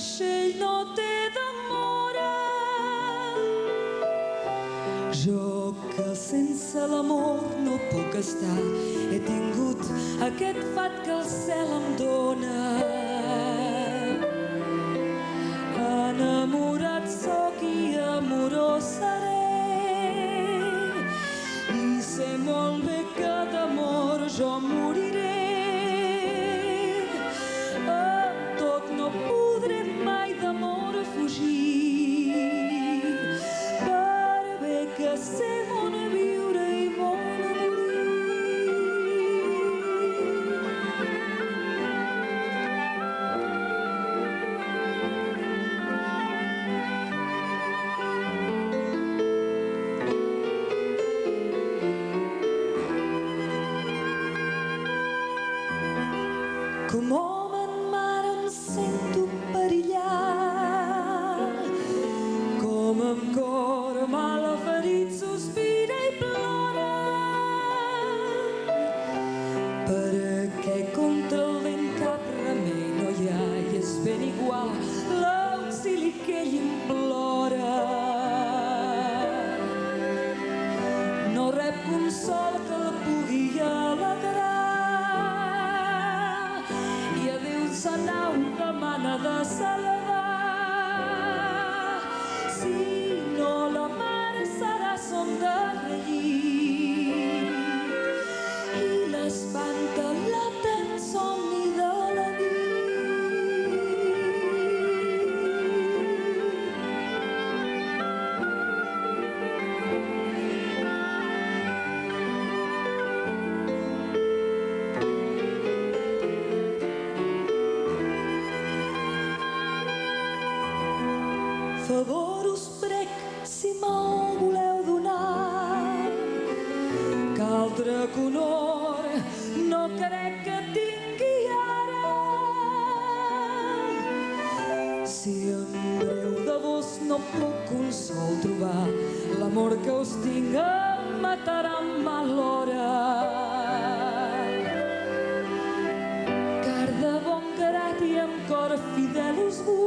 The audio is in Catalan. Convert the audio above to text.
vaixell no té demora. Jo que sense l'amor no puc estar, he tingut aquest fat que el cel em dóna. Enamorat sóc i amorós seré, i sé molt bé que d'amor jo moriré. Amb tot no podré mai d'amor fugir, per bé que sé on viure i on com home en mar em sento perillar, com amb cor malferit sospira i plora, perquè contra el vent cap remei no hi ha i és ben igual l'auxili que ell implora. No rep consol que el pugui alegrar, sa nau demana de salvar. Si no, la mar serà son darrer llit i l'espanta l'etern somni de la nit. Favor us prec, si me'l voleu donar, que altre conhor no crec que tingui ara. Si en breu de vos no puc consol trobar, l'amor que us tinc em matarà amb mal hora. Car de bon grat i amb cor fidel us vull,